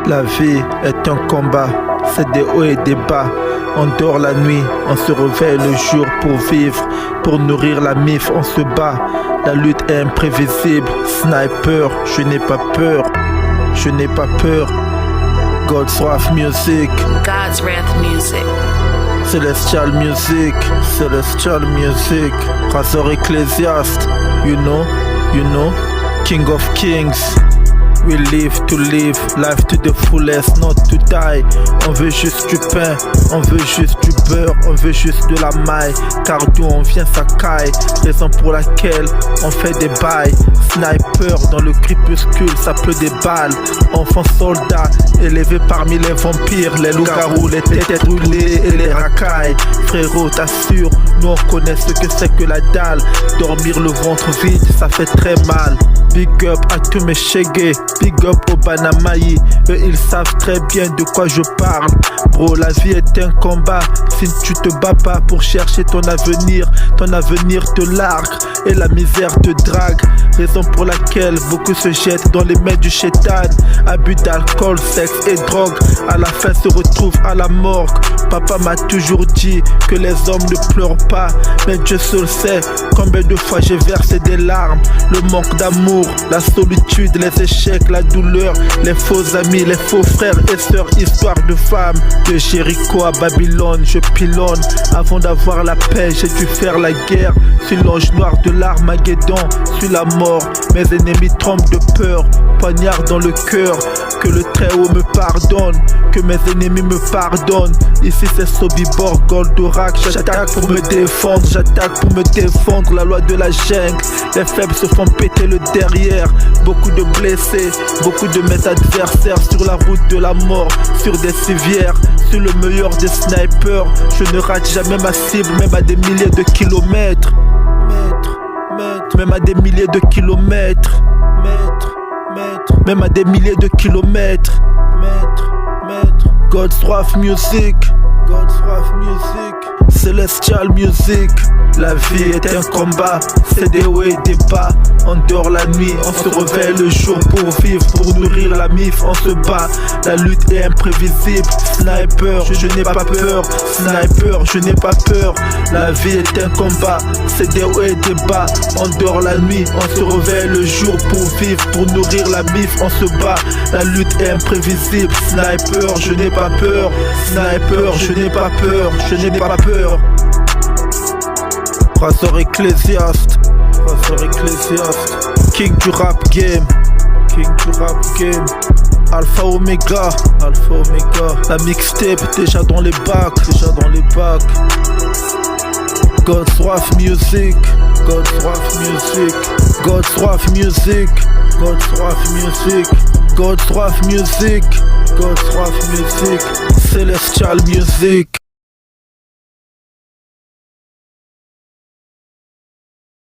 La vie est un combat, c'est des hauts et des bas. On dort la nuit, on se réveille le jour pour vivre. Pour nourrir la mif, on se bat. La lutte est imprévisible. Sniper, je n'ai pas peur. Je n'ai pas peur. God's Wrath Music. God's Wrath Music. Celestial Music. Celestial Music. Razor Ecclesiast. You know. King of Kings. We live to live, life to the fullest, not to die. On veut juste du pain, on veut juste du beurre, on veut juste de la maille. Car d'où on vient ça caille, raison pour laquelle on fait des bails. Sniper dans le crépuscule, ça pleut des balles. Enfants soldats, élevés parmi les vampires, les loups-garous, les têtes brûlées et les racailles. Frérot, t'assure, nous on connaît ce que c'est que la dalle. Dormir le ventre vide, ça fait très mal. Big up à tous mes chégués, big up au Banamaï. Eux ils savent très bien de quoi je parle. Bro, la vie est un combat. Si tu te bats pas pour chercher ton avenir te largue et la misère te drague. Raison pour laquelle beaucoup se jettent dans les mains du chétan. Abus d'alcool, sexe et drogue, à la fin se retrouvent à la morgue. Papa m'a toujours dit que les hommes ne pleurent pas, mais Dieu seul sait combien de fois j'ai versé des larmes. Le manque d'amour, la solitude, les échecs, la douleur, les faux amis, les faux frères et sœurs, histoire de femmes. De Jéricho à Babylone, je pilonne. Avant d'avoir la paix, j'ai dû faire la guerre. Sur l'ange noir de l'Armageddon, sur la mort, mes ennemis tremblent de peur. Poignard dans le cœur, que le Très-Haut me pardonne, que mes ennemis me pardonnent. Ici c'est Sobibor, Goldorak, j'attaque pour me défendre, j'attaque pour me défendre. La loi de la jungle, les faibles se font péter le derrière. Beaucoup de blessés, beaucoup de mes adversaires sur la route de la mort, sur des civières, sur le meilleur des snipers. Je ne rate jamais ma cible, même à des milliers de kilomètres. Même à des milliers de kilomètres. Même à des milliers de kilomètres. God's Wrath Music. God's Wrath Music. Celestial Music. La vie est un combat, c'est des hauts et des bas. On dort la nuit, on se réveille le jour pour vivre. Pour nourrir la mif, on se bat. La lutte est imprévisible. Sniper, je n'ai pas peur. Sniper, je n'ai pas peur. La vie est un combat, c'est des hauts et des bas. On dort la nuit, on se réveille le jour pour vivre. Pour nourrir la mif, on se bat. La lutte est imprévisible. Sniper, je n'ai pas peur. Sniper, je n'ai pas peur. Je n'ai pas peur. Razor Ecclesiast. King du rap game. Alpha Omega. La mixtape déjà dans les bacs. God's Wrath Music. Celestial Music.